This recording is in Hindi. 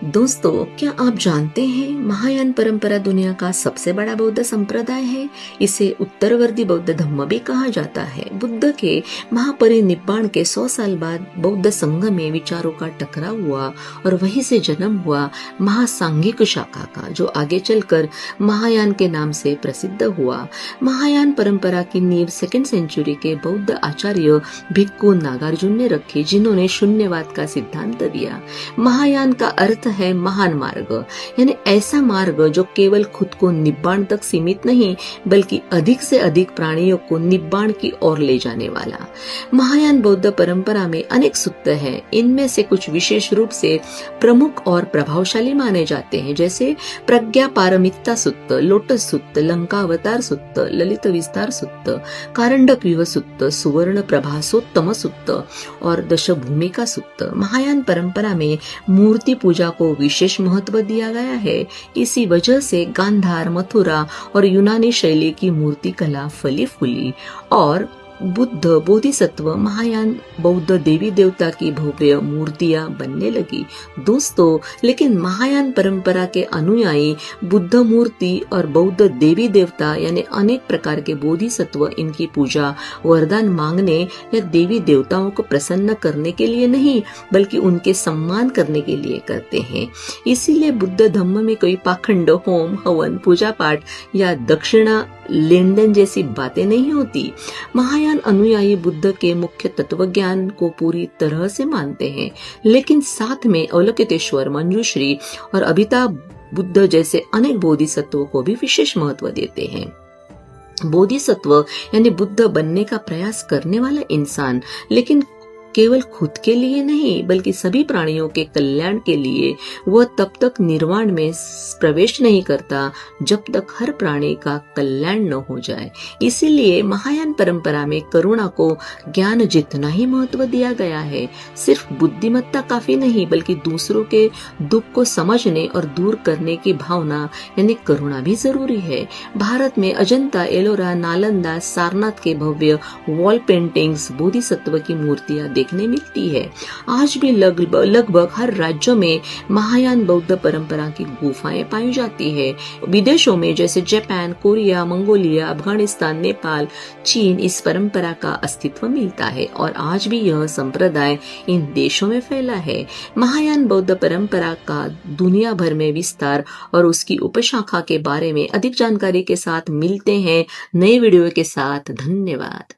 दोस्तों, क्या आप जानते हैं महायान परंपरा दुनिया का सबसे बड़ा बौद्ध संप्रदाय है। इसे उत्तरवर्ती बौद्ध धम्म भी कहा जाता है। बुद्ध के महापरिनिब्बाण के 100 साल बाद बौद्ध संघ में विचारों का टकराव हुआ और वहीं से जन्म हुआ महासांघिक शाखा का, जो आगे चलकर महायान के नाम से प्रसिद्ध हुआ। महायान परंपरा की नींव 2nd सेंचुरी के बौद्ध आचार्य भिक्खु नागार्जुन ने रखी, जिन्होंने शून्यवाद का सिद्धांत दिया। महायान का अर्थ है महान मार्ग, यानी ऐसा मार्ग जो केवल खुद को निब्बाण तक सीमित नहीं बल्कि अधिक से अधिक प्राणियों को निब्बाण की ओर ले जाने वाला। महायान बौद्ध परंपरा में अनेक सूत्र हैं। इनमें से कुछ विशेष रूप से प्रमुख और प्रभावशाली माने जाते हैं, जैसे प्रज्ञा पारमिता सूत्र, लोटस सूत्र, लंकावतार सूत्र, ललित विस्तार सूत्र, कारंडक व्यूह सूत्र, सुवर्ण प्रभासोत्तम सूत्र और दशभूमिका सूत्र। महायान परंपरा में मूर्ति पूजा को विशेष महत्व दिया गया है। इसी वजह से गांधार, मथुरा और यूनानी शैली की मूर्ति कला फली फूली और बुद्ध, बोधिसत्व, महायान बौद्ध देवी देवता की भव्य मूर्तियां बनने लगी। दोस्तों, लेकिन महायान परंपरा के अनुयायी बुद्ध मूर्ति और बौद्ध देवी देवता यानी अनेक प्रकार के बोधिसत्व इनकी पूजा वरदान मांगने या देवी देवताओं को प्रसन्न करने के लिए नहीं बल्कि उनके सम्मान करने के लिए करते हैं। इसीलिए बुद्ध धम्म में कोई पाखंड, होम, हवन, पूजा पाठ या दक्षिणा लेन देन जैसी बातें नहीं होती। महायान अनुयायी बुद्ध के मुख्य तत्व ज्ञान को पूरी तरह से मानते हैं, लेकिन साथ में अवलोकितेश्वर, मंजूश्री और अभिताभ बुद्ध जैसे अनेक बोधिसत्वों को भी विशेष महत्व देते हैं। बोधिसत्व यानी बुद्ध बनने का प्रयास करने वाला इंसान, लेकिन केवल खुद के लिए नहीं बल्कि सभी प्राणियों के कल्याण के लिए। वह तब तक निर्वाण में प्रवेश नहीं करता जब तक हर प्राणी का कल्याण न हो जाए। इसीलिए महायान परंपरा में करुणा को ज्ञान जितना ही महत्व दिया गया है। सिर्फ बुद्धिमत्ता काफी नहीं बल्कि दूसरों के दुख को समझने और दूर करने की भावना यानी करुणा भी जरूरी है। भारत में अजंता, एलोरा, नालंदा, सारनाथ के भव्य वॉल पेंटिंग्स बोधिसत्व की मूर्तियां देखने मिलती है। आज भी लगभग हर राज्य में महायान बौद्ध परंपरा की गुफाएं पाई जाती है। विदेशों में जैसे Japan, Korea, Mongolia, Afghanistan, Nepal, चीन इस परंपरा का अस्तित्व मिलता है और आज भी यह संप्रदाय इन देशों में फैला है। महायान बौद्ध परंपरा का दुनिया भर में विस्तार और उसकी उपशाखा के बारे में अधिक जानकारी के साथ मिलते हैं नए वीडियो के साथ। धन्यवाद।